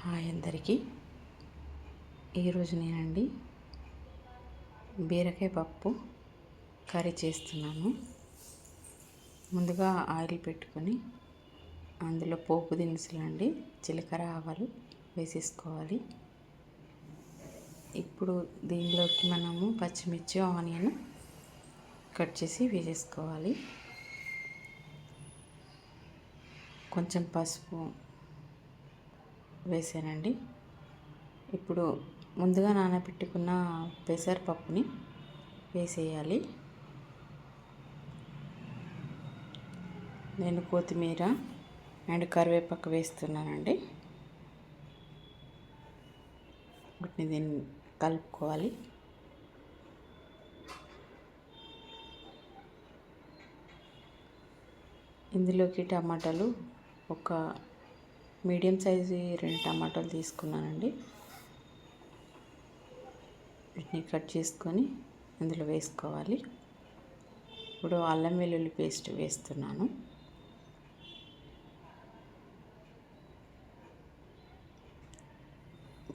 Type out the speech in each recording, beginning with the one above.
Hi అందరికీ. ఈరోజు నేనండి బీరకాయ పప్పు కర్రీ చేస్తున్నాను. ముందుగా ఆయిల్ పెట్టుకొని అందులో పోపు దినుసులు అండి, జీలకర్ర ఆవాలు వేసేసుకోవాలి. ఇప్పుడు దీనిలోకి మనము పచ్చిమిర్చి ఆనియన్ కట్ చేసి వేసేసుకోవాలి. కొంచెం పసుపు వేసానండి. ఇప్పుడు ముందుగా నానబెట్టుకున్న పెసరపప్పుని వేసేయాలి. నేను కొత్తిమీర అండ్ కరివేపాకు వేస్తున్నానండి. వీటిని దీన్ని కలుపుకోవాలి. ఇందులోకి టమాటాలు ఒక మీడియం సైజు 2 టమాటాలు తీసుకున్నానండి. వీటిని కట్ చేసుకొని ఇందులో వేసుకోవాలి. ఇప్పుడు అల్లం వెల్లుల్లి పేస్ట్ వేస్తున్నాను.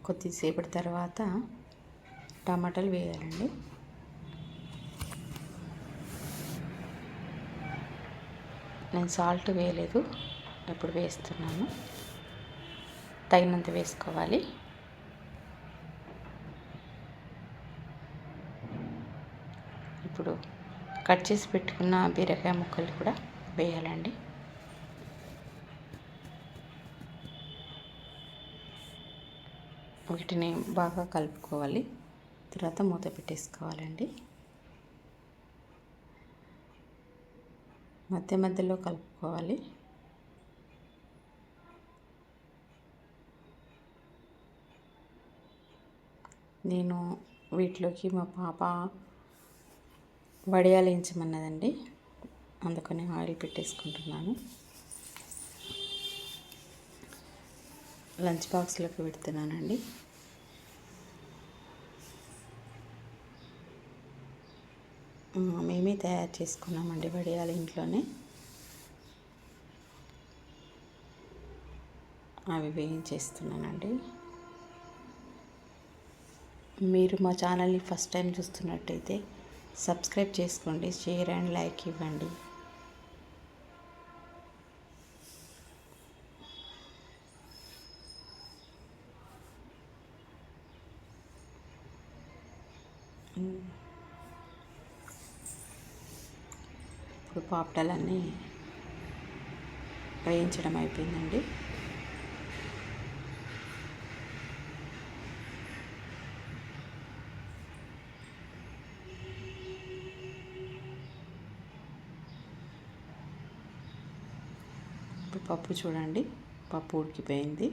కొద్దిసేపటి తర్వాత టమాటాలు వేయాలండి. నేను సాల్ట్ వేయలేదు, ఇప్పుడు వేస్తున్నాను. తగినంత వేసుకోవాలి. ఇప్పుడు కట్ చేసి పెట్టుకున్న బీరకాయ ముక్కలు కూడా వేయాలండి. వీటిని బాగా కలుపుకోవాలి. తర్వాత మూత పెట్టేసుకోవాలండి. మధ్య మధ్యలో కలుపుకోవాలి. నేను వీటిలోకి మా పాప వడియాలు వేయించమన్నదండి, అందుకని ఆయిల్ పెట్టేసుకుంటున్నాను. లంచ్ బాక్స్లోకి పెడుతున్నానండి. మేమే తయారు చేసుకున్నామండి వడియాలు ఇంట్లోనే. అవి వేయించేస్తున్నానండి. మీరు మా ఛానల్ని ఫస్ట్ టైం చూస్తున్నట్టయితే సబ్స్క్రైబ్ చేసుకోండి, షేర్ అండ్ లైక్ ఇవ్వండి. ఇప్పుడు పాపడాలన్నీ వేయించడం అయిపోయిందండి. ఇప్పుడు పప్పు చూడండి, పప్పు ఉడికిపోయింది.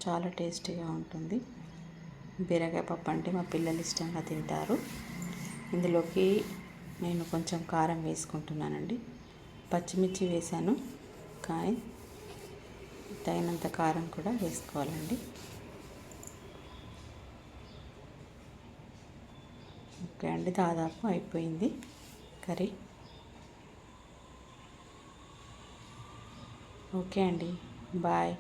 చాలా టేస్టీగా ఉంటుంది. బీరకాయ పప్పు అంటే మా పిల్లలు ఇష్టంగా తింటారు. ఇందులోకి నేను కొంచెం కారం వేసుకుంటున్నానండి. పచ్చిమిర్చి వేసాను, కానీ తగినంత కారం కూడా వేసుకోవాలండి. ఓకే అండి, దాదాపు అయిపోయింది కర్రీ. ఓకే అండి, బాయ్.